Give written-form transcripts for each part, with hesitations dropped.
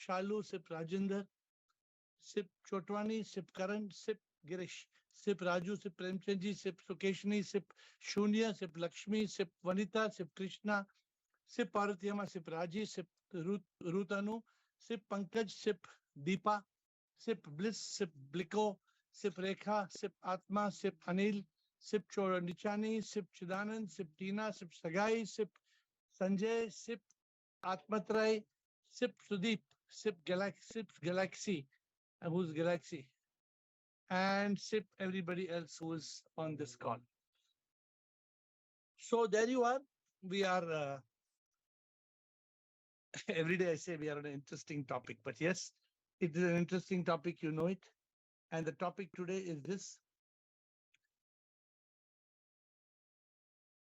Shalu, sip Rajinder, sip Chotwani, sip Karan, sip Girish, sip Raju, sip Premchandji, sip Sukeshni, sip Shunya, sip Lakshmi, sip Vanita, sip Krishna, sip Paratyama, sip Raji, sip Rutanu, sip Pankaj, sip Deepa, sip Bliss, sip Bliko, sip Rekha, sip Atma, sip Anil, sip Nichani, sip Chidanand, sip Tina, sip Sagai, sip Sanjay, sip Atmatray, sip Sudeep, sip Galaxy, who's Galaxy, and sip everybody else who is on this call. So there you are. We are every day I say we are on an interesting topic, but yes, it is an interesting topic, you know it. And the topic today is this: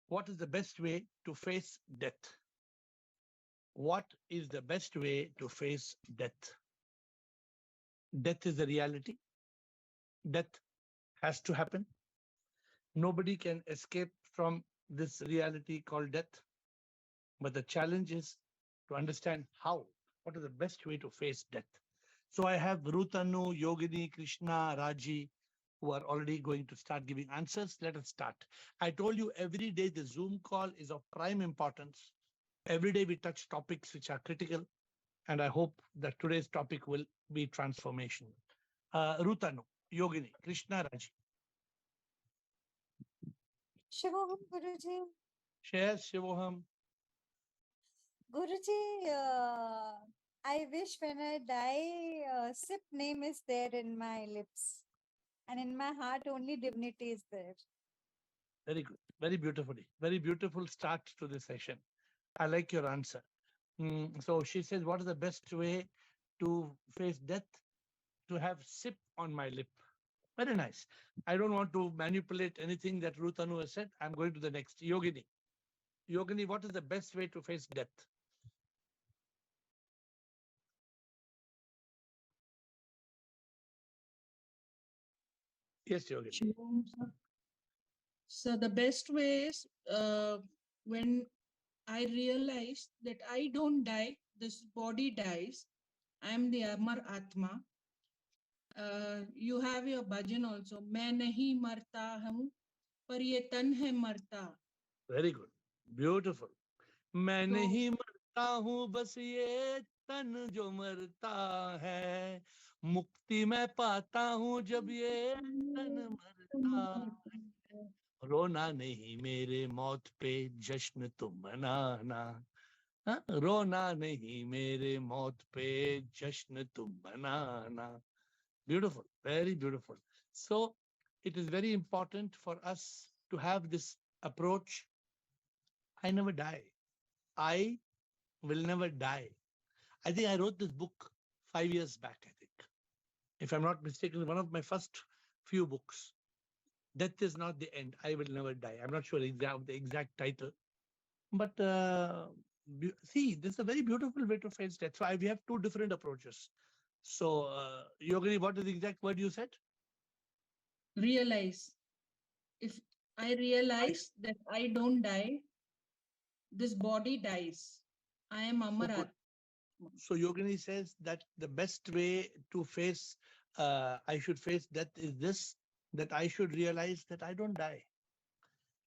what is the best way to face death? What is the best way to face death? Death is a reality. Death has to happen. Nobody can escape from this reality called death. But the challenge is to understand how, what is the best way to face death. So I have Rutanu, Yogini, Krishna, Raji, who are already going to start giving answers. Let us start. I told you every day the Zoom call is of prime importance. Every day we touch topics which are critical. And I hope that today's topic will be transformational. Rutanu, Yogini, Krishna, Raji. Shivoham, Guruji. Share Shivoham. Guruji, I wish when I die, Sip name is there in my lips. And in my heart, only divinity is there. Very good. Very beautifully. Very beautiful start to the session. I like your answer. So she says, what is the best way to face death? To have sip on my lip. Very nice. I don't want to manipulate anything that Rutanu has said. I'm going to the next. Yogini. Yogini, what is the best way to face death? Yes, Yogini. So the best way is when I realize that I don't die, this body dies. I am the Amar Atma. You have your bhajan also. मैं नहीं मरता हूँ, पर ये तन है मरता. Very good. Beautiful. मैं नहीं मरता हूँ, बस ये तन जो मरता है. मुक्ति मैं पाता हूँ जब ये तन मरता है. रोना नहीं मेरे मौत पे, जश्न तुम मनाना. रोना नहीं मेरे मौत पे, जश्न तुम मनाना. Beautiful, very beautiful. So it is very important for us to have this approach. I never die. I will never die. I think I wrote this book 5 years back, I think. If I'm not mistaken, one of my first few books. Death is not the end. I will never die. I'm not sure the exact title. But see, this is a very beautiful way to face death. So we have two different approaches. So, Yogini, what is the exact word you said? Realize. If I realize that I don't die, this body dies. I am Amarat. So Yogini says that the best way to face, I should face death is this, that I should realize that I don't die.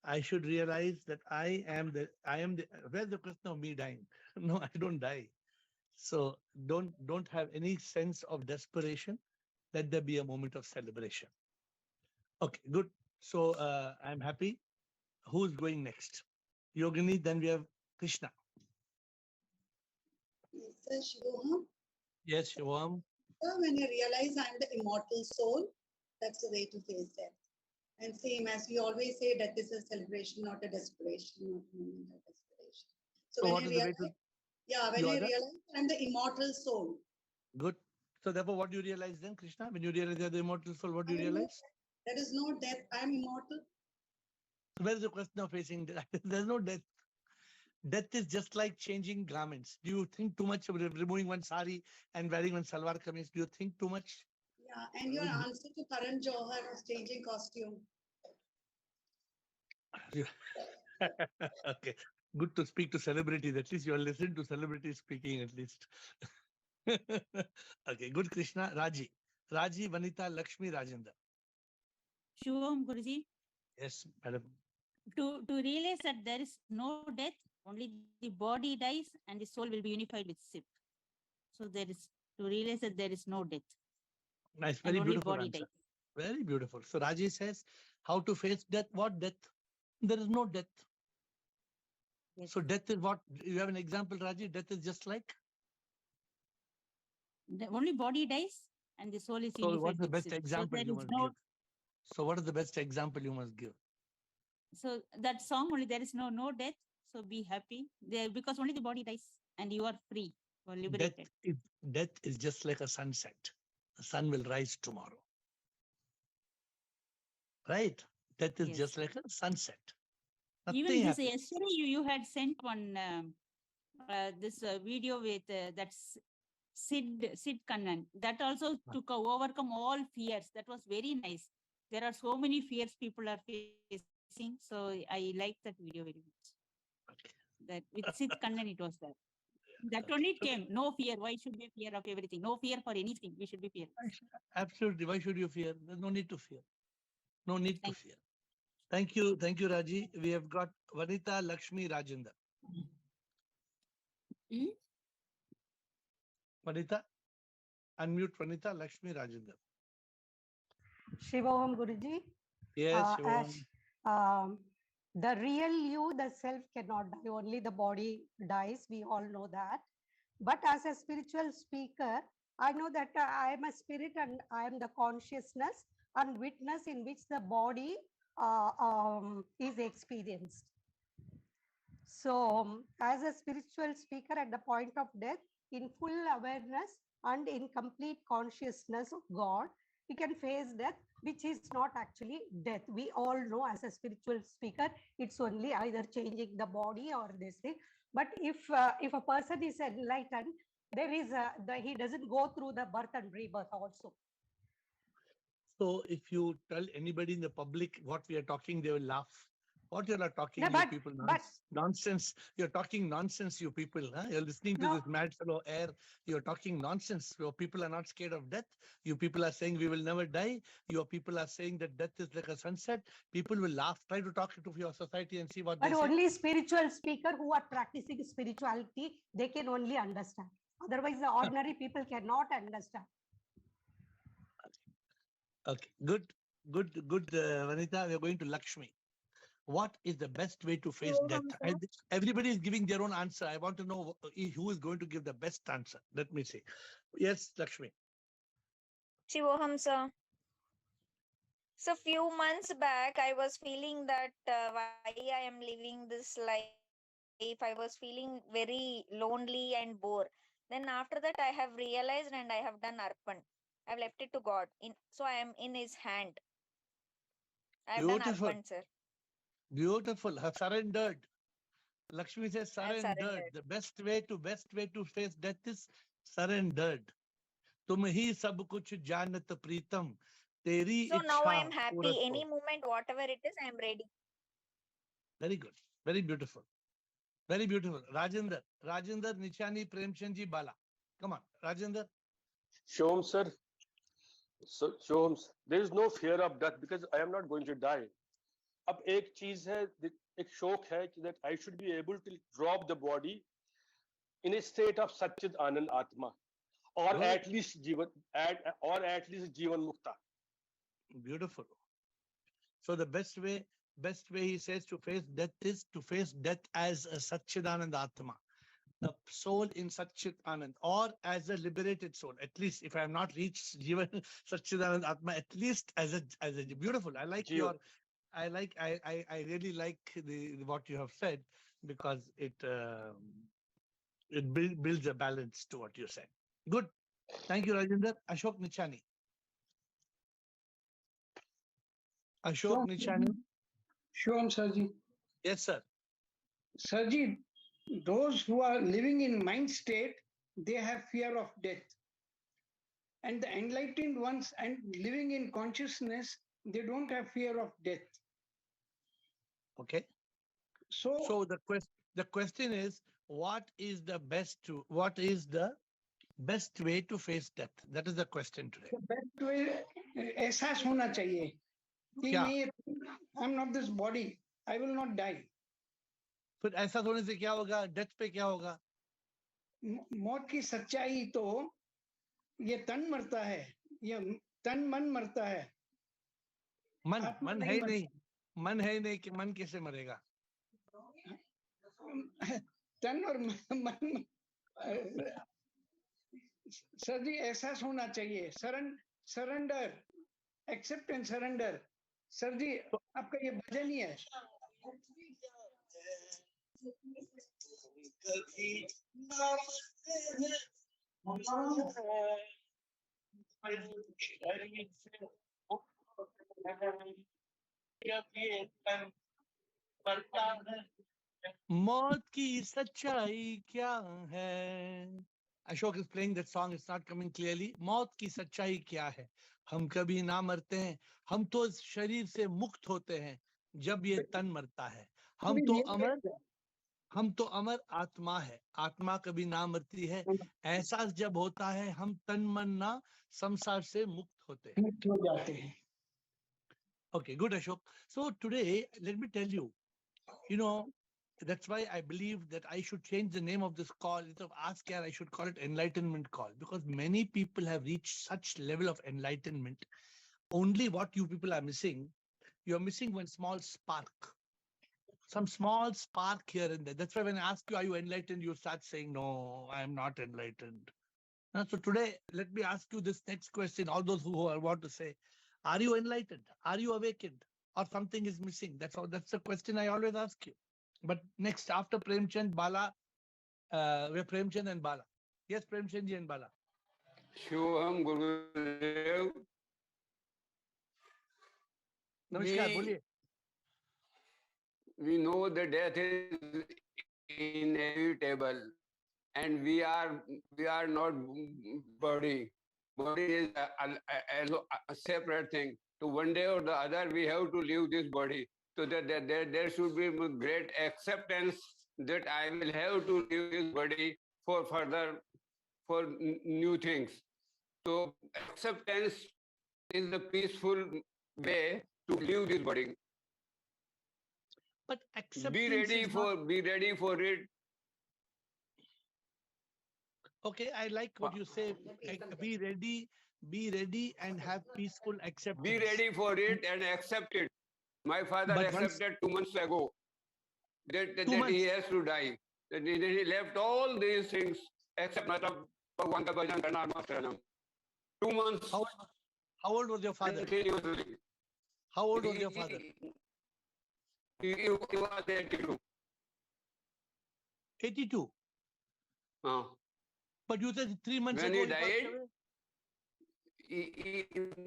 I should realize that where's the question of me dying? No, I don't die. So don't have any sense of desperation. Let there be a moment of celebration. Okay, good. So I'm happy. Who's going next? Yogini, then we have Krishna. Yes, Shivoham. Yes, Shivoham. When you realize I'm the immortal soul, that's the way to face death. And same as we always say, death is a celebration, not a desperation, not a moment of desperation. So when you realize I'm the immortal soul. Good. So therefore, what do you realize then, Krishna? When you realize you're the immortal soul, what do you realize? There is no death. I'm immortal. So where is the question of facing death? There's no death. Death is just like changing garments. Do you think too much of removing one sari and wearing one salwar kameez? Do you think too much? Yeah, and your answer to Karan Johar was changing costume. Okay, good to speak to celebrities. At least you are listening to celebrities speaking at least. Okay, good Krishna. Raji. Raji, Vanita, Lakshmi, Rajendra. Shivam Guruji, Yes, madam. to realize that there is no death, only the body dies and the soul will be unified with Sip. So there is to realize that there is no death Nice, and very only beautiful body answer. dies. Very beautiful. So Raji says, how to face death? What death? There is no death. Yes. So death is what? You have an example, Raji? Death is just like? The only body dies and the soul is So unified what's the with best Sip. So example there you is must no. give? So what is the best example you must give? So that song only there is no death. So be happy there because only the body dies and you are free or Death liberated. is, death is just like a sunset. The sun will rise tomorrow. Right? Death is Yes. just like a sunset. Even Nothing this happens. yesterday you had sent one this video with that's Sid Kannan that also took overcome all fears. That was very nice. There are so many fears people are facing, so I like that video very much. Okay. That with Sid Kannan it was there. That Okay. only it came. No fear. Why should be fear of everything? No fear for anything. We should be fearless. Absolutely. Why should you fear? There's no need to fear. No need to Thank fear. Thank you. Thank you, Raji. We have got Vanita, Lakshmi, Rajendra. Hmm? Vanita, unmute Vanita, Lakshmi, Rajendra. Shivam Guruji. Yes, Shivam. The real you, the self cannot die, only the body dies. We all know that. But as a spiritual speaker, I know that I am a spirit and I am the consciousness and witness in which the body is experienced. So, as a spiritual speaker at the point of death, in full awareness and in complete consciousness of God, we can face death, which is not actually death. We all know as a spiritual speaker, it's only either changing the body or this thing. But if a person is enlightened, there is he doesn't go through the birth and rebirth also. So if you tell anybody in the public what we are talking, they will laugh. What you are talking, No, you but- people, but- nonsense. You're talking nonsense, you people. Huh? You're listening to No. this mad fellow AiR. You're talking nonsense. Your people are not scared of death. You people are saying we will never die. Your people are saying that death is like a sunset. People will laugh. Try to talk to your society and see what But they say. only spiritual speaker who are practicing spirituality, they can only understand. Otherwise, the ordinary people cannot understand. Okay, good, Vanita. We are going to Lakshmi. What is the best way to face death? Everybody is giving their own answer. I want to know who is going to give the best answer. Let me see. Yes, Lakshmi. Shivoham sir. So few months back, I was feeling that why I am living this life. I was feeling very lonely and bored. Then after that, I have realized and I have done arpan. I have left it to God. So I am in His hand. I have done Beautiful. arpan, sir. Beautiful. Have surrendered. Lakshmi says I have surrendered. surrendered. The best way to face death is surrendered. तुम ही सब कुछ जानत प्रीतम तेरी So now I इच्छा am happy. पूरत Any हो. moment, whatever it is, I am ready. Very good. Very beautiful. Very beautiful. Rajendra, Nichani, Premchandji, Bala. Come on, Rajendra. Shom sir, so Shom, there is no fear of death because I am not going to die. अब एक चीज है, एक शौक है कि that I should be able to drop the body in a state of Satchid Anand Atma, or Good. at least Jivan Mukta. Beautiful. So the best way he says to face death is to face death as a Satchidanand Atma, a soul in Satchit Anand, or as a liberated soul. At least if I have not reached Jivan Satchidanand Atma, at least as a beautiful. I like Jivan. I really like what you have said, because it builds a balance to what you said. Good. Thank you, Rajendra. Ashok Nichani. Ashok Nichani. Shivam Sarji. Yes, sir. Sarji, those who are living in mind state, they have fear of death. And the enlightened ones and living in consciousness, they don't have fear of death. Okay. So the question is, what is the Best way to face death. That is the question today. The best way एहसास होना चाहिए कि क्या? मैं I'm not this body. I will not die. फिर ऐसा होने से क्या होगा? डेथ पे क्या होगा? मौत की सच्चाई तो ये तन मरता है, ये तन मन मरता है. मन आत्मा मन है ही नहीं. मन है ही नहीं कि मन कैसे मरेगा? तन और मन सर जी एहसास होना चाहिए. Surrender, accept and surrender. Sir ji आपका ये भजन ही है. मौत की सच्चाई क्या है? Ashok is playing that song. It's not coming clearly. मौत की सच्चाई क्या है? हम कभी ना मरते हैं. हम तो इस शरीर से मुक्त होते हैं जब ये तन मरता है. हम तो अमर आत्मा है. आत्मा कभी ना मरती है. एहसास जब होता है हम तन मन ना संसार से मुक्त होते हैं. मुक्त हो जाते हैं. Okay, good, Ashok. So today, let me tell you, that's why I believe that I should change the name of this call. Instead of Ask AiR, I should call it Enlightenment Call, because many people have reached such level of enlightenment. Only what you people are missing, you're missing one small spark. Some small spark here and there. That's why when I ask you, are you enlightened? You start saying, no, I am not enlightened. So today, let me ask you this next question. All those who want to say, are you enlightened? Are you awakened? Or something is missing? That's the question I always ask you. But next, after Premchand, Bala, we're Premchand and Bala. Yes, Premchandji and Bala. Shubham Gurudev. Namaskar, boliye. We know that death is inevitable, and we are not body. Body is a separate thing. So one day or the other, we have to leave this body. So that there should be great acceptance that I will have to leave this body for new things. So acceptance is the peaceful way to leave this body. But acceptance be ready for it. Okay, I like what you say. Be ready and have peaceful acceptance. Be ready for it and accept it. My father accepted 2 months ago that he has to die. That he left all these things except Bhagwan ka bhajan karna aur mast rehna. 2 months. How old was your father? How old was your father? He was 82. 82? But you said 3 months when ago he died,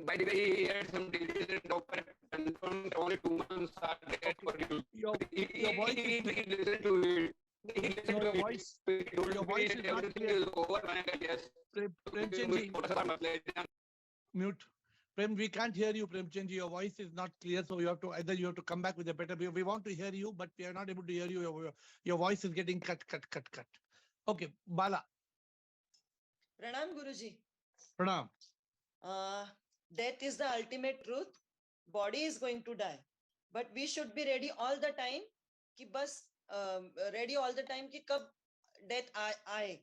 by the way, he had some disease and doctor confirmed only 2 months are dead for you. Your voice is... He listened to it. Your voice is not clear. Premchandji, mute. Prem, we can't hear you, Premchandji. Your voice is not clear, so you have to come back with a better. We want to hear you, but we are not able to hear you. Your voice is getting cut. Okay, Bala. Pranam Guruji. Pranam. Death is the ultimate truth. Body is going to die, but we should be ready all the time. कि बस ready all the time कि कब death आए.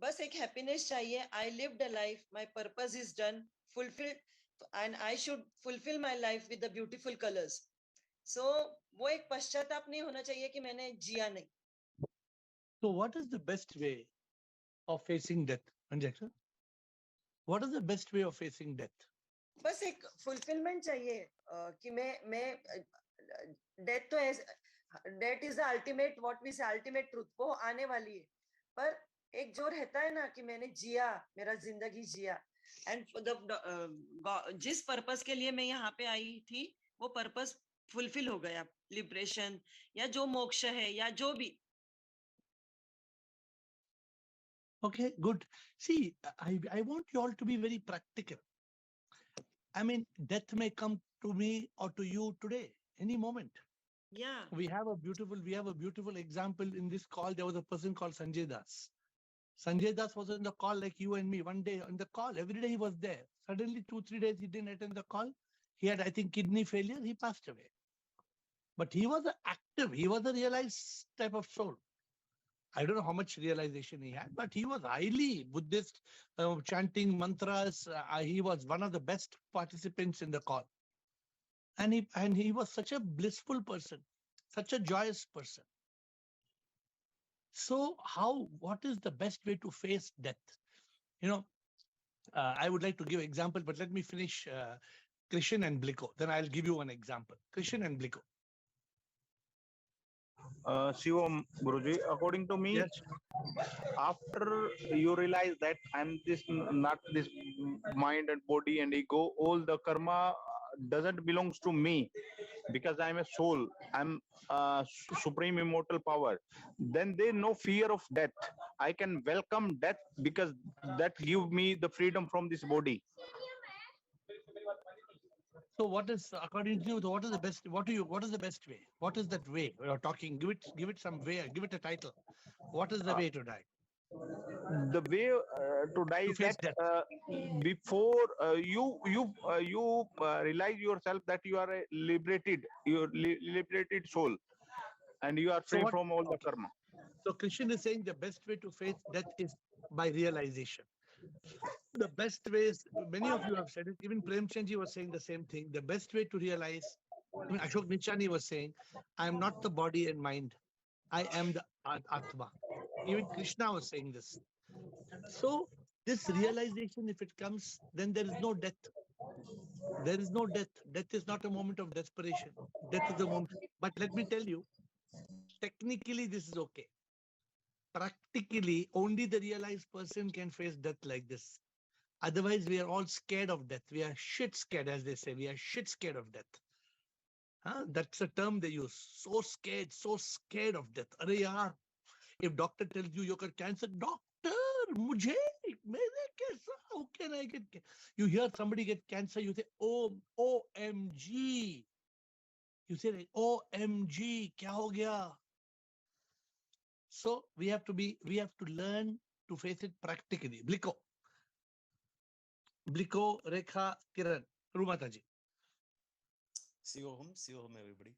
बस एक happiness चाहिए. I lived a life. My purpose is done, fulfilled, and I should fulfill my life with the beautiful colors. So वो एक पश्चाताप नहीं होना चाहिए कि मैंने जिया नहीं. So what is the best way of facing death, Anjaksha? What is the best way of facing death? बस एक fulfillment चाहिए कि मैं death तो death is the ultimate, what we say, ultimate truth. वो आने वाली है. पर एक जो रहता है ना कि मैंने जिया, मेरा जिंदगी जिया, and जिस पर्पस के लिए मैं यहाँ पे आई थी वो पर्पस फुलफिल हो गया, लिबरेशन या जो मोक्ष है या जो भी. Okay, good. See, I want you all to be very practical. I mean, death may come to me or to you today, any moment. Yeah. We have a beautiful example in this call. There was a person called Sanjay Das. Sanjay Das was on the call like you and me. One day on the call, every day he was there. Suddenly 2-3 days he didn't attend the call. He had, I think, kidney failure. He passed away. But he was active. He was a realized type of soul. I don't know how much realization he had, but he was highly Buddhist, chanting mantras. He was one of the best participants in the call. And he was such a blissful person, such a joyous person. So what is the best way to face death? I would like to give example, but let me finish Krishan and Bliko. Then I'll give you one example. Krishan and Bliko. Shivam Guruji, according to me, Yes. after you realize that I'm this, not this mind and body and ego, all the karma doesn't belongs to me because I'm a soul. I'm supreme immortal power. Then there's no fear of death. I can welcome death because that give me the freedom from this body. So what is, according to you, what is the best? What is the best way? What is that way we are talking? Give it some way. Give it a title. What is the way to die? The way to die To is face that death. before you realize yourself that you are a liberated, liberated soul, and you are free from all the karma. So Krishna is saying the best way to face death is by realization. The best way is, many of you have said it, even Premchandji was saying the same thing. The best way to realize, even Ashok Nichani was saying, I am not the body and mind. I am the Atma. Even Krishna was saying this. So this realization, if it comes, then there is no death. There is no death. Death is not a moment of desperation. Death is a moment. But let me tell you, technically this is okay. Practically, only the realized person can face death like this. Otherwise, we are all scared of death. We are shit scared, as they say. We are shit scared of death. That's a term they use. So scared of death. Arey yaar, if doctor tells you got cancer, doctor, mujhe, how can I get cancer? You hear somebody get cancer, you say, oh, OMG. You say, like, OMG, kya ho gaya? So we have to learn to face it practically. Bliko, Rekha, Kiran, Rumataji. Sivoham, everybody.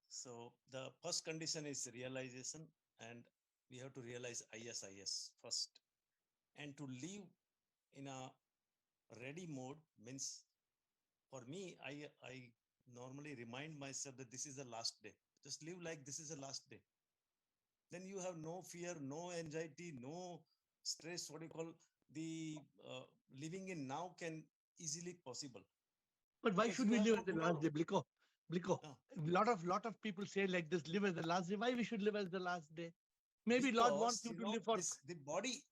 So the first condition is realization, and we have to realize IS first. And to live in a ready mode means, for me, I normally remind myself that this is the last day. Just live like this is the last day. Then you have no fear, no anxiety, no stress. What you call the living in now can easily possible. But why should we live as the last day, Bliko? Lot of people say like this, live as the last day. Why we should live as the last day? Maybe because, Lord wants you to live for the body.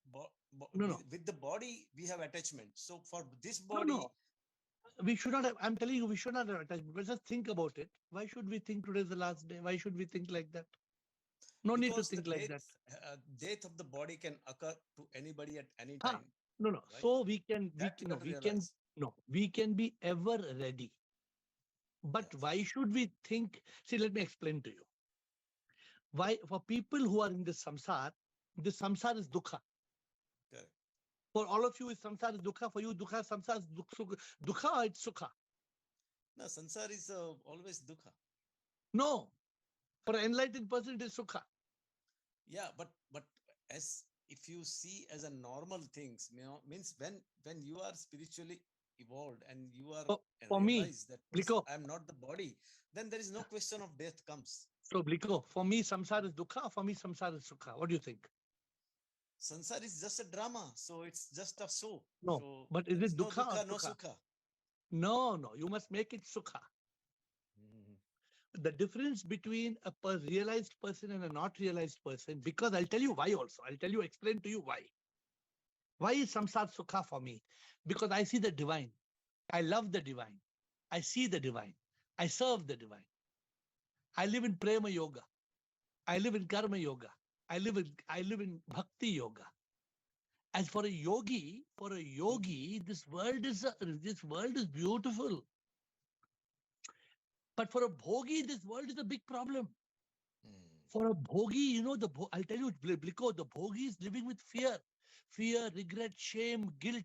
No. With the body, we have attachment. So for this body, no. We should not have. I'm telling you, we should not have attachment. But just think about it. Why should we think today is the last day? Why should we think like that? No need to think like that. Death of the body can occur to anybody at any time. No. Right? So we can be ever ready. But yes. Why should we think? See, let me explain to you. Why, for people who are in this samsara is dukkha. Correct. For all of you, samsara is dukkha. For you, samsara is dukkha or it's sukha? No, samsara is always dukkha. No. For an enlightened person, it is sukha. Yeah, but as if you see as a normal things, means when you are spiritually evolved and you are realize that Bliko, I am not the body, then there is no question of death comes. So Bliko, for me samsara is dukkha, for me samsara is sukha. What do you think? Samsara is just a drama, so it's just a show. No, so but is it dukkha or no sukha? sukha? No, you must make it sukha. The difference between a realized person and a not realized person, because I'll tell you why also. Explain to you why. Why is samsara sukha for me? Because I see the divine. I love the divine. I see the divine. I serve the divine. I live in prema yoga. I live in karma yoga. I live in bhakti yoga. As for a yogi, this world is beautiful. But for a bhogi, this world is a big problem. For a bhogi, you know, I'll tell you, Bliko, the bhogi is living with fear, regret, shame, guilt.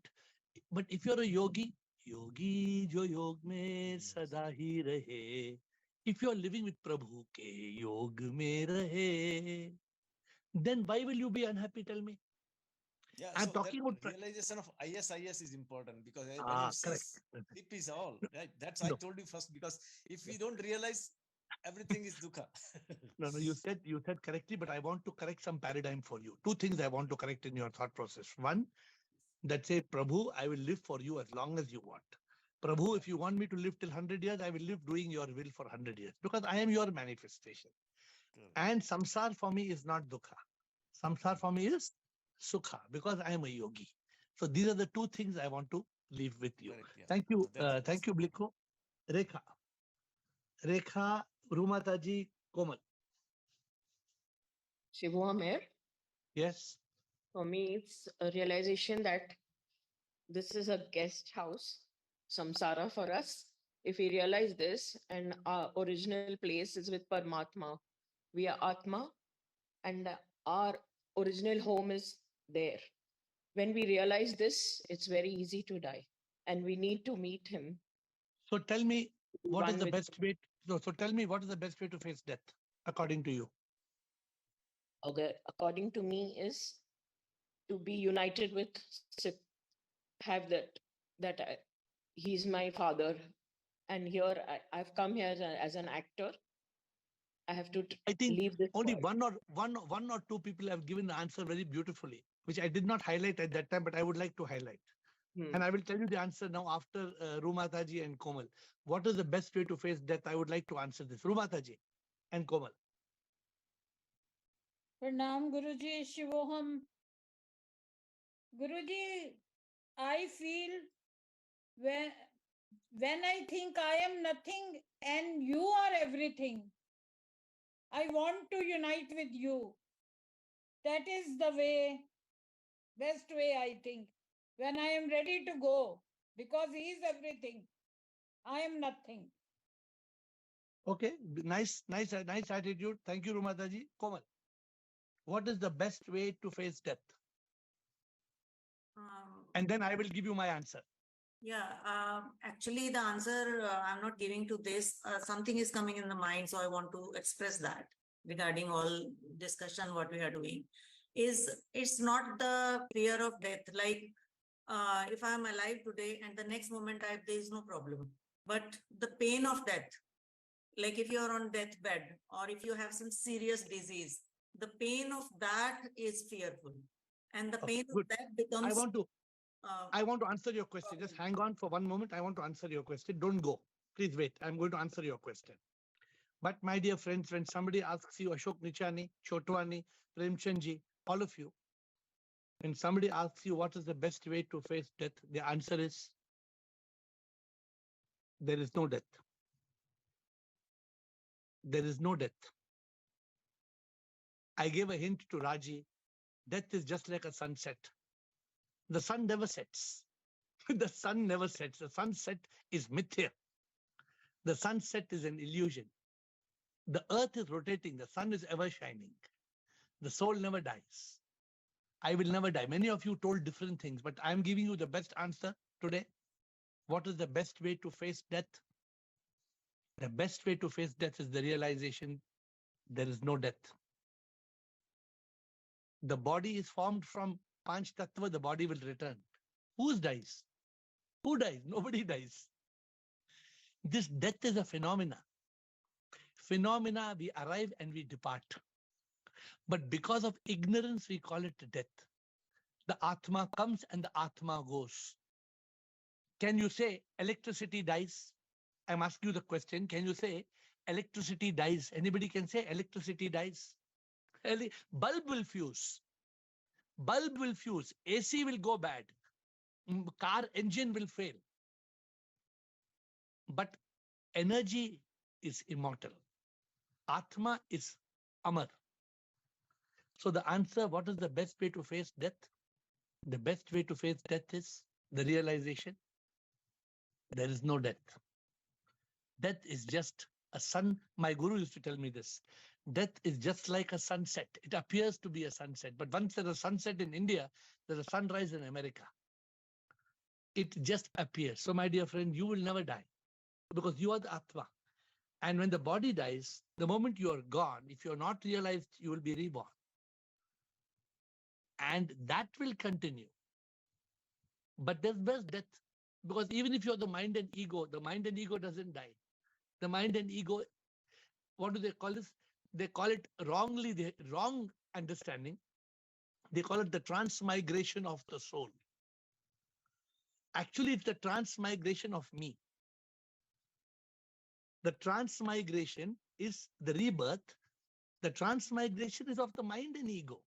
But if you're a yogi, yogi jo yog mein sada hi rahe. If you're living with Prabhu ke yog mein rahe, then why will you be unhappy? Tell me. Yeah, I'm so talking that about realization of IS is important because when you see correct. sleep is all right. That's I No, told you first because if we don't realize, everything is dukkha. no, you said correctly, but I want to correct some paradigm for you. Two things I want to correct in your thought process. One, that say, Prabhu, I will live for you as long as you want. Prabhu, if you want me to live till 100 years, I will live doing your will for 100 years because I am your manifestation. Correct. And samsar for me is not dukkha. Samsar for me is sukha because I am a yogi. So these are the two things I want to leave with you. Correct, yeah. Thank you. So that's Thank you, Bliko. Rekha, Rumataji, Komal. Shivam here. Yes. For me, it's a realization that this is a guest house, samsara for us. If we realize this, and our original place is with Paramatma, we are Atma, and our original home is there. When we realize this, it's very easy to die, and we need to meet him. So tell me, what is One the with best way? So tell me, what is the best way to face death, according to you? okay, according to me, is to be united with Sip, have that he's my father, and here I've come here as an actor. I have to I think leave this only world. one or two people have given the answer very beautifully, which I did not highlight at that time, but I would like to highlight. And I will tell you the answer now after Rumataji and Komal. What is the best way to face death? I would like to answer this. Rumataji and Komal. Pranam Guruji, Shivoham. Guruji, I feel when I think I am nothing and you are everything, I want to unite with you. That is the way, best way I think. When I am ready to go, because he is everything, I am nothing. Okay, nice attitude. Thank you, Rumataji. Komal, what is the best way to face death? And then I will give you my answer. Yeah, actually, the answer I'm not giving to this. Something is coming in the mind, so I want to express that regarding all discussion what we are doing. It's not the fear of death. Like if I'm alive today and the next moment there is no problem, but the pain of death. Like if you are on deathbed or if you have some serious disease, the pain of that is fearful, and the pain of that becomes. I want to answer your question. Just hang on for one moment. I want to answer your question. Don't go. Please wait. I'm going to answer your question. But my dear friends, when somebody asks you, Ashok Nichani, Chotwani, Premchandji, all of you, when somebody asks you what is the best way to face death, the answer is there is no death. There is no death. I gave a hint to Raji. Death is just like a sunset. The sun never sets. The sun never sets. The sunset is mithya. The sunset is an illusion. The earth is rotating. The sun is ever shining. The soul never dies. I will never die. Many of you told different things, but I'm giving you the best answer today. What is the best way to face death? The best way to face death is the realization there is no death. The body is formed from Panch Tattva, the body will return. Who dies? Who dies? Nobody dies. This death is a phenomena. Phenomena, we arrive and we depart. But because of ignorance, we call it death. The Atma comes and the Atma goes. Can you say electricity dies? I'm asking you the question. Can you say electricity dies? Anybody can say electricity dies? Bulb will fuse. Bulb will fuse. AC will go bad. Car engine will fail. But energy is immortal. Atma is Amar. So the answer, what is the best way to face death? The best way to face death is the realization there is no death. Death is just a sun. My guru used to tell me this. Death is just like a sunset. It appears to be a sunset, but once there's a sunset in India, there's a sunrise in America. It just appears. So, my dear friend, you will never die because you are the Atma. And when the body dies, the moment you are gone, if you're not realized, you will be reborn. And that will continue. But there's best death. Because even if you're the mind and ego doesn't die. The mind and ego, what do they call this? They call it wrongly, the wrong understanding. They call it the transmigration of the soul. Actually, it's the transmigration of me. The transmigration is the rebirth. The transmigration is of the mind and ego.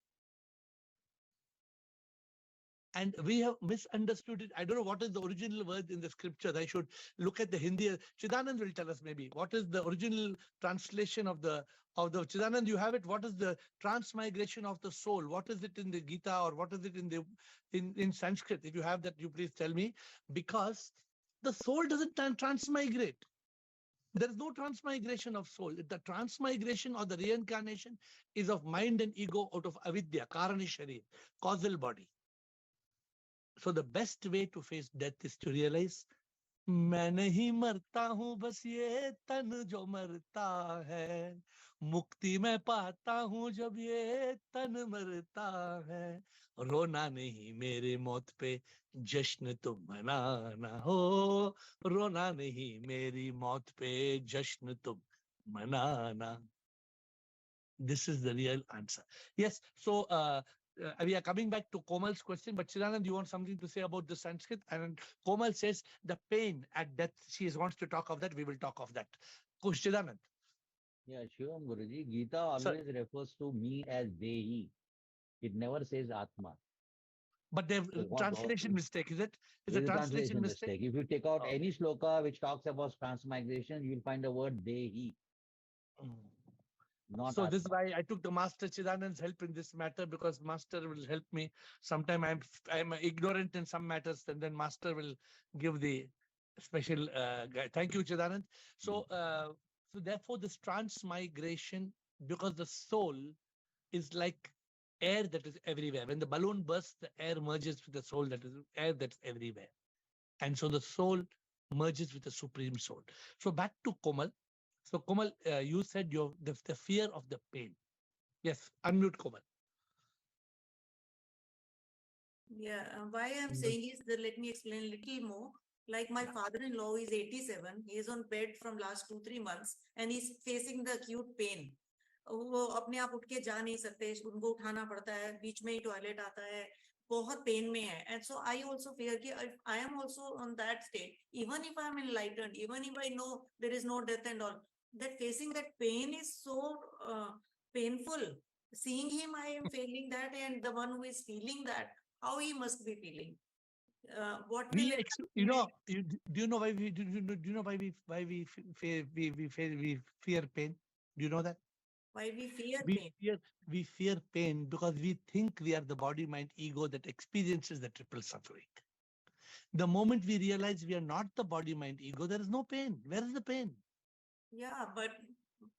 And we have misunderstood it. I don't know what is the original word in the scriptures. I should look at the Hindi. Chidanand will tell us maybe what is the original translation of the Chidanand. You have it. What is the transmigration of the soul? What is it in the Gita or what is it in the in Sanskrit? If you have that, you please tell me. Because the soul doesn't transmigrate. There is no transmigration of soul. The transmigration or the reincarnation is of mind and ego out of avidya, karani sharir, causal body. So the best way to face death is to realize, मैं नहीं मरता हूँ बस ये तन जो मरता है, मुक्ति मैं पाता हूँ जब ये तन मरता है, रोना नहीं मेरे मौत पे जश्न तुम मनाना हो, रोना नहीं मेरी मौत पे जश्न तुम मनाना. This is the real answer. Yes, so we are coming back to Komal's question, but Chidanand, you want something to say about the Sanskrit? And Komal says the pain at death, she wants to talk of that, we will talk of that. Chidanand. Yeah, sure, Guruji. Gita always refers to me as Dehi. It never says Atma. But the translation mistake, is it? Is a translation mistake? If you take out any shloka which talks about transmigration, you will find the word Dehi. Not so Atma. this is why I took the Master Chidanand's help in this matter, because Master will help me. Sometime I'm ignorant in some matters, and then Master will give the special guide. Thank you, Chidanand. So, so therefore, this transmigration, because the soul is like air that is everywhere. When the balloon bursts, the air merges with the soul, that is air that's everywhere. And so the soul merges with the supreme soul. So back to Komal. So Komal, you said the fear of the pain. Yes, unmute Komal. Yeah, why I'm saying is that let me explain a little more. Like my father-in-law is 87. He is on bed from last 2-3 months and he's facing the acute pain. वो अपने आप उठ के जा नहीं सकते, उनको उठाना पड़ता है, बीच में ही टॉयलेट आता है, बहुत पेन में है. And so I also fear कि I am also on that state. Even if I am enlightened, even if I know there is no death and all, that facing that pain is so painful. Seeing him, I am feeling that, and the one who is feeling that, how he must be feeling. What will it you know? Do you know why we do you know why we fear pain? Do you know that? Why we fear pain? We fear pain because we think we are the body, mind, ego that experiences the triple suffering. The moment we realize we are not the body, mind, ego, there is no pain. Where is the pain? Yeah, but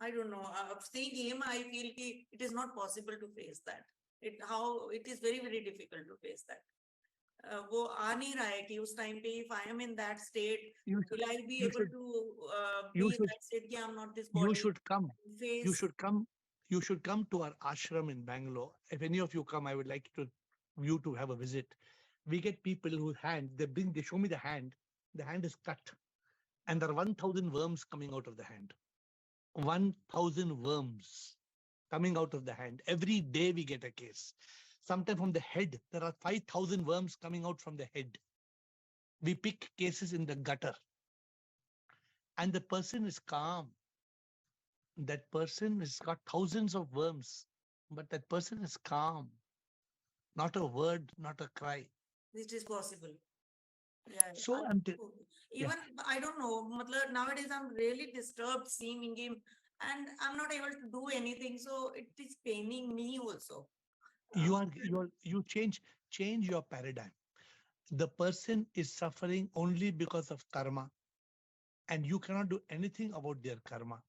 I don't know. Seeing him, I feel it is not possible to face that. It is very, very difficult to face that. वो आ नहीं रहा है कि उस time पे if I am in that state, will I be able to be in that state कि I'm not this body? You should come. You should come to our ashram in Bangalore. If any of you come, I would like you to have a visit. We get people whose hand, they show me the hand. The hand is cut. And there are 1,000 worms coming out of the hand. 1,000 worms coming out of the hand. Every day we get a case. Sometimes from the head, there are 5,000 worms coming out from the head. We pick cases in the gutter. And the person is calm. That person has got thousands of worms, but that person is calm. Not a word, not a cry. It is possible. Yeah. So even I don't know. Nowadays I'm really disturbed seeing him, and I'm not able to do anything. So it is paining me also. You change your paradigm. The person is suffering only because of karma, and you cannot do anything about their karma.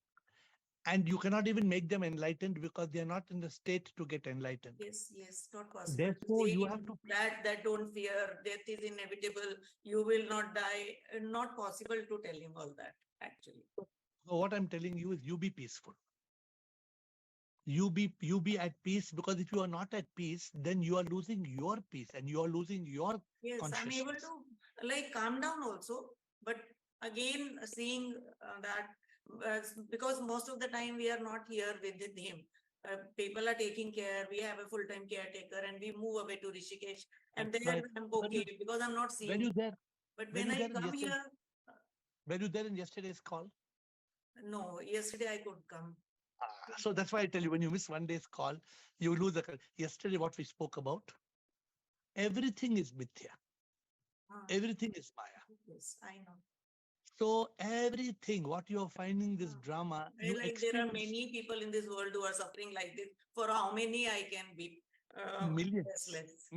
And you cannot even make them enlightened because they are not in the state to get enlightened. Yes, not possible. Therefore, you Say have to that don't fear, death is inevitable, you will not die. Not possible to tell him all that, actually. So what I'm telling you is you be peaceful. You be at peace, because if you are not at peace, then you are losing your peace and you are losing your Yes, I'm able consciousness. to like calm down also, but again seeing that because most of the time we are not here with him. People are taking care. We have a full-time caretaker, and we move away to Rishikesh, and That's there right. I'm Were okay you, because I'm not were seeing. you there? But Were when you I there in come yesterday? here, Were you there in yesterday's call? no, yesterday I could come. So that's why I tell you, when you miss one day's call, you lose the. Yesterday, what we spoke about, everything is mithya. Everything is maya. Yes, I know. So everything, what you are finding this drama, I you like there are experience many people in this world who are suffering like this. For how many I can be millions, restless.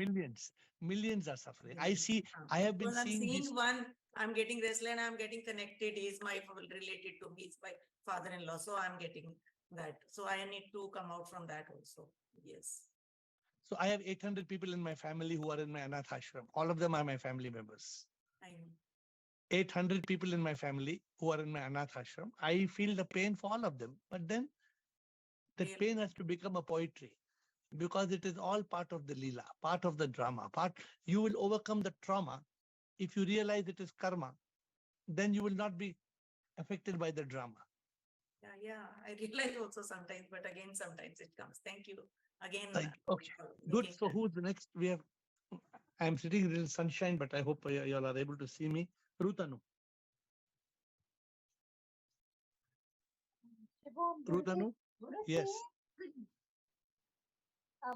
millions are suffering. I see. I have been Because I'm seeing this. seeing one, I'm getting restless and I'm getting connected. He's my related to me, he's my father-in-law. So I'm getting that. So I need to come out from that also. Yes. So I have 800 people in my family who are in my anath ashram. All of them are my family members. I know. 800 people in my family who are in my anath ashram. I feel the pain for all of them. But then that pain has to become a poetry, because it is all part of the lila, part of the drama. You will overcome the trauma if you realize it is karma. Then you will not be affected by the drama. Yeah, I realize also sometimes, but again, sometimes it comes. Thank you. Again. Okay, good. So who's the next? We have. I'm sitting in the sunshine, but I hope you all are able to see me. Rutanu. Rutanu? Yes.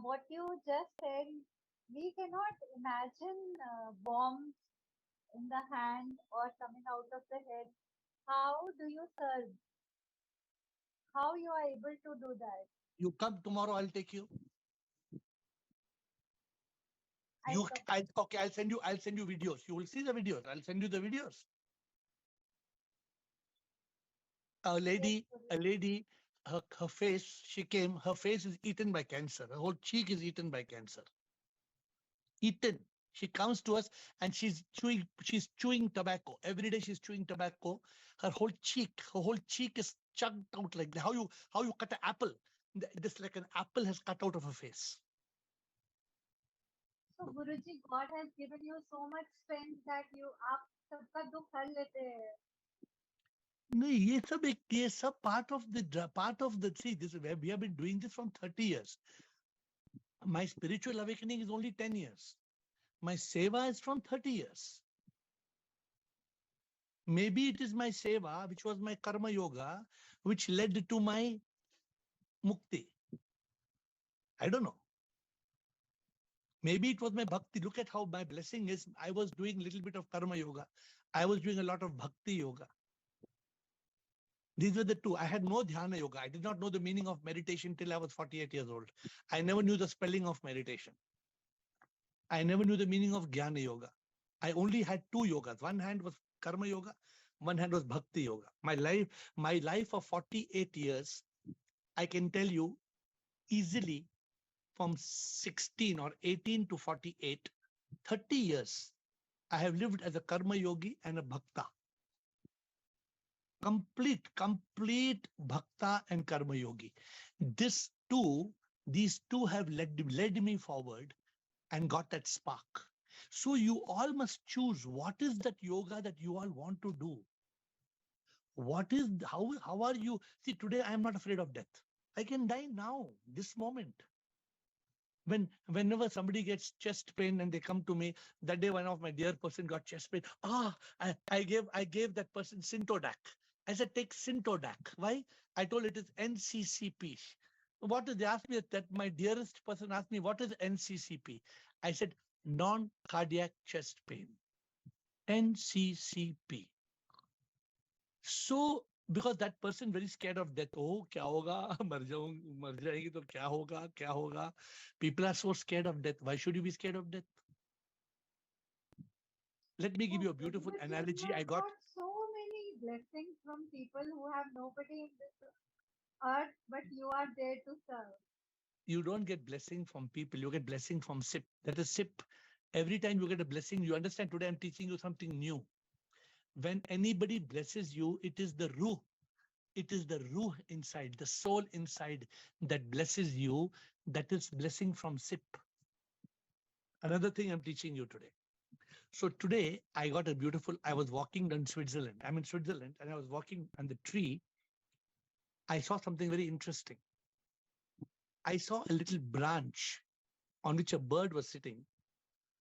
What you just said, we cannot imagine bombs in the hand or coming out of the head. How do you serve? How you are able to do that? You come tomorrow, I'll take you. Okay, I'll send you videos. You will see the videos. I'll send you the videos. A lady, her face, she came, her face is eaten by cancer. Her whole cheek is eaten by cancer. Eaten. She comes to us and she's chewing tobacco. Every day she's chewing tobacco. Her whole cheek is chugged out like that. How you cut an apple. This like an apple has cut out of her face. So Guruji, God has given you so much strength that you आप सबका दुख हर लेते हैं. No, ये सब part of the see this we have been doing this from 30 years. My spiritual awakening is only 10 years. My seva is from 30 years. Maybe it is my seva, which was my karma yoga, which led to my mukti. I don't know. Maybe it was my bhakti. Look at how my blessing is. I was doing a little bit of karma yoga. I was doing a lot of bhakti yoga. These were the two. I had no dhyana yoga. I did not know the meaning of meditation till I was 48 years old. I never knew the spelling of meditation. I never knew the meaning of jnana yoga. I only had two yogas. One hand was karma yoga. One hand was bhakti yoga. My life of 48 years, I can tell you easily from 16 or 18 to 48, 30 years, I have lived as a karma yogi and a bhakta. Complete bhakta and karma yogi. These two have led me forward and got that spark. So you all must choose what is that yoga that you all want to do. What is how are you? See, today I am not afraid of death. I can die now, this moment. Whenever somebody gets chest pain and they come to me, that day one of my dear person got chest pain. I gave that person Sintodac. I said, take Sintodac. Why? I told it is NCCP. What is, they asked me that my dearest person asked me, what is NCCP? I said, non-cardiac chest pain. NCCP. So, because that person very scared of death. Oh, kya hoga? Mar jayegi to kya hoga? Kya hoga? People are so scared of death. Why should you be scared of death? Let me give you a beautiful analogy. I got so many blessings from people who have nobody in this. earth, but you are there to serve. You don't get blessing from people, you get blessing from sip. That is sip. Every time you get a blessing, you understand. Today I'm teaching you something new. When anybody blesses you, it is the ruh. It is the ruh inside, the soul inside that blesses you. That is blessing from sip. Another thing I'm teaching you today. So today I got a beautiful, I was walking in Switzerland. I'm in Switzerland and I was walking on the tree. I saw something very interesting. I saw a little branch on which a bird was sitting.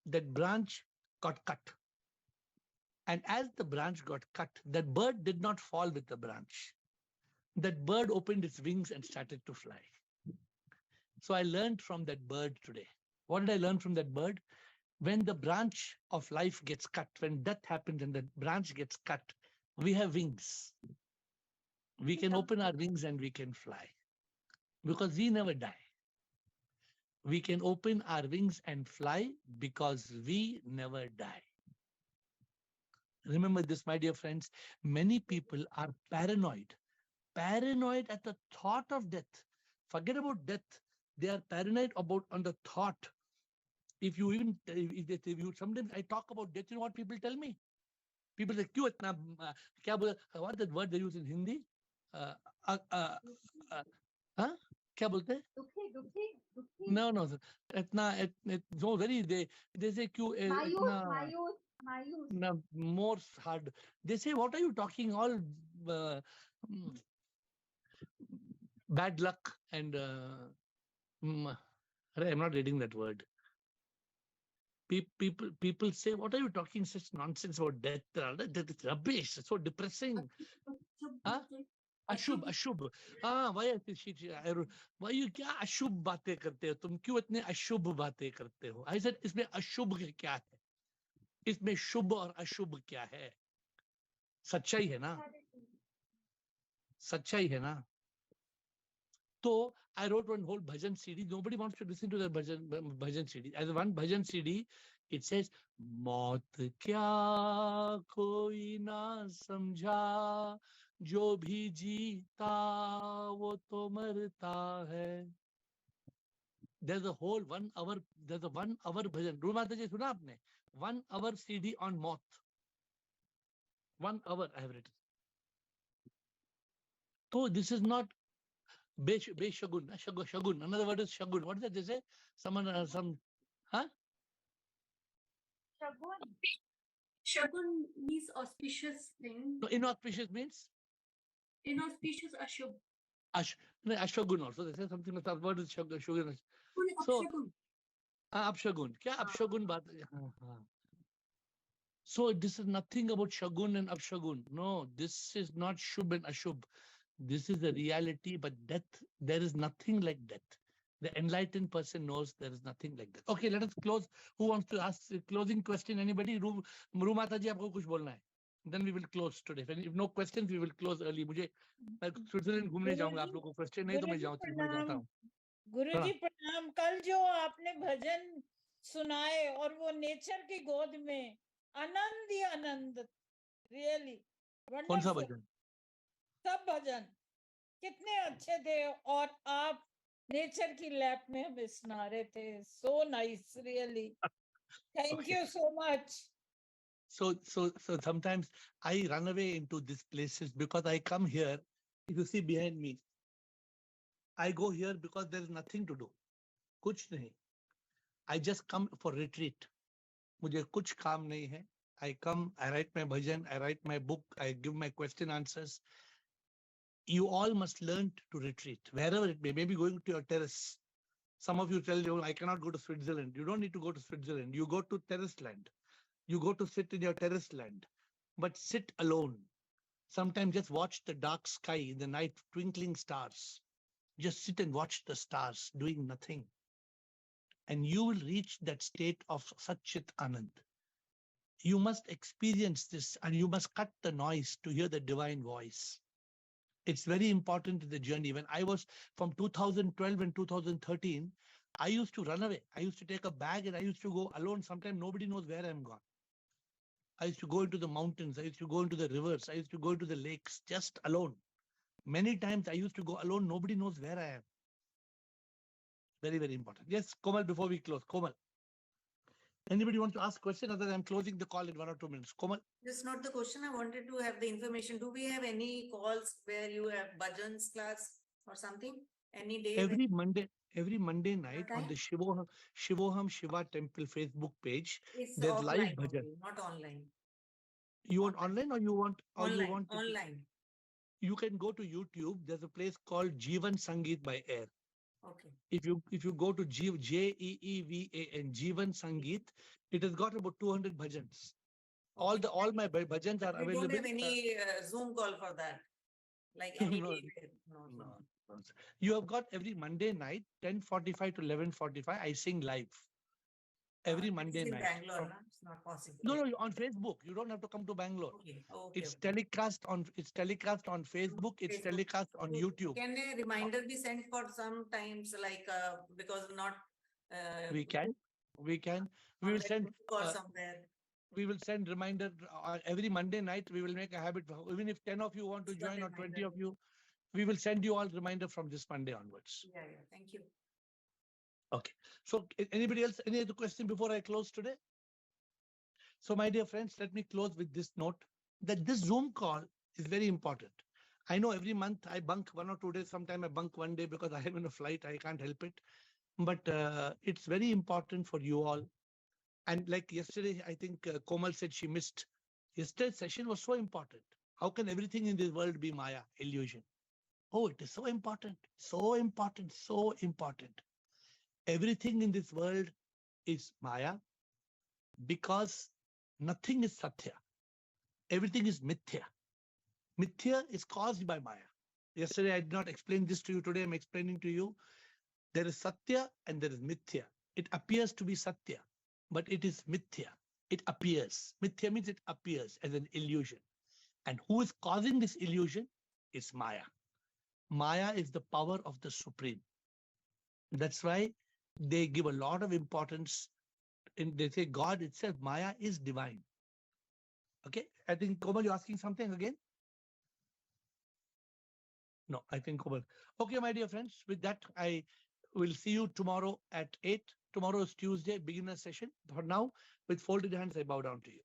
That branch got cut. And as the branch got cut, that bird did not fall with the branch. That bird opened its wings and started to fly. So I learned from that bird today. What did I learn from that bird? When the branch of life gets cut, when death happens and the branch gets cut, we have wings. We can open our wings and we can fly because we never die. We can open our wings and fly because we never die. Remember this, my dear friends, many people are paranoid. Paranoid at the thought of death. Forget about death. They are paranoid about on the thought. If you even, if you sometimes I talk about death, you know what people tell me? People say, "Kyun itna, what that word they use in Hindi? क्या बोलते हैं? दुखी. No, sir. इतना so very they say क्यों मायूस. No, more hard. They say, what are you talking? All bad luck and I'm not reading that word. People say, what are you talking such nonsense about death? That is rubbish. It's so depressing. अशुभ why you क्या अशुभ बातें करते हो तुम क्यों इतने अशुभ बातें करते हो? I said इसमें अशुभ क्या है? इसमें शुभ और अशुभ क्या है? सच्चाई है ना? सच्चाई है ना? So I wrote one whole bhajan CD. Nobody wants to listen to the bhajan CD. As one bhajan CD, it says, मौत क्या कोई ना समझा, जो भी जीता वो तो मरता है. There's a whole 1 hour. There's a 1 hour bhajan. Rumata ji suna aapne? 1 hour CD on मौत. 1 hour I have written. So this is not Shagun. Shagun. Another word is Shagun. What is that they say? Someone, huh? Shagun means auspicious thing. No, inauspicious means? Inauspicious Ashub. Ashagun also. They say something like that. Word is Shagun. So, Apshagun. Kya Apshagun baat? So this is nothing about Shagun and Apshagun. No, this is not Shubh and Ashubh. This is the reality, but death, there is nothing like death. The enlightened person knows there is nothing like that. Okay, let us close. Who wants to ask a closing question? Anybody? Rumata ji, aapko kuch bolna hai? Then we will close today. If no questions, we will close early. मुझे Switzerland घूमने जाऊंगा. आप लोगों को question नहीं तो मैं जाता हूँ. गुरुजी प्रणाम. कल जो आपने भजन सुनाए और वो नेचर की गोद में आनंद ही आनंद. Really wonderful. कौन सा भजन? सब भजन कितने अच्छे थे और आप नेचर की लैप में हमें सुना रहे थे. So nice, really. Thank you so much. So sometimes I run away into these places because I come here. If you see behind me, I go here because there is nothing to do. कुछ नहीं. I just come for retreat. मुझे कुछ काम नहीं है. I come, I write my bhajan, I write my book, I give my question answers. You all must learn to retreat wherever it may. Maybe going to your terrace. Some of you tell you, I cannot go to Switzerland. You don't need to go to Switzerland. You go to terrace land. You go to sit in your terrace land, but sit alone. Sometimes just watch the dark sky in the night, twinkling stars. Just sit and watch the stars doing nothing. And you will reach that state of Satchit Anand. You must experience this and you must cut the noise to hear the divine voice. It's very important in the journey. When I was from 2012 and 2013, I used to run away. I used to take a bag and I used to go alone. Sometimes nobody knows where I'm gone. I used to go into the mountains. I used to go into the rivers. I used to go into the lakes just alone. Many times I used to go alone. Nobody knows where I am. Very, very important. Yes, Komal, before we close. Komal. Anybody want to ask question other than I'm closing the call in 1 or 2 minutes? Komal. That's not the question. I wanted to have the information. Do we have any calls where you have bhajans class or something? Any day? Every Monday night on the Shivoham Shiva Temple Facebook page, It's there's live offline bhajan. only, not online. You want online or you want Online. Online. You can go to YouTube. There's a place called Jeevan Sangeet by AiR. Okay. If you go to JEEVAN Jeevan Sangeet, it has got about 200 bhajans. Okay. All my bhajans are We available. don't have any Zoom call for that. Like any No, day. No. You have got every Monday night, 10:45 to 11:45. I sing live. Every Monday It's in night. Bangalore, no? It's not possible. No, on Facebook. You don't have to come to Bangalore. Okay. It's telecast on Facebook. It's telecast on YouTube. Can a reminder be sent for sometimes, like because not We can. We will send or somewhere. We will send reminder every Monday night. We will make a habit. Even if 10 of you want to join or 20 of you, we will send you all reminder from this Monday onwards. Yeah. Thank you. Okay. So anybody else, any other question before I close today? So my dear friends, let me close with this note that this Zoom call is very important. I know every month I bunk 1 or 2 days. Sometime I bunk 1 day because I am in a flight. I can't help it. But it's very important for you all. And like yesterday, I think Komal said she missed. Yesterday's session was so important. How can everything in this world be Maya, illusion? Oh, it is so important, so important, so important. Everything in this world is Maya because nothing is Satya. Everything is Mithya. Mithya is caused by Maya. Yesterday, I did not explain this to you. Today, I'm explaining to you. There is Satya and there is Mithya. It appears to be Satya, but it is Mithya. It appears. Mithya means it appears as an illusion. And who is causing this illusion is Maya. Maya is the power of the Supreme. That's why they give a lot of importance. They say God itself, Maya is divine. Okay, I think Komal, you're asking something again? No, I think Komal. Okay, my dear friends, with that, I will see you tomorrow at 8. Tomorrow is Tuesday, beginner session. For now, with folded hands, I bow down to you.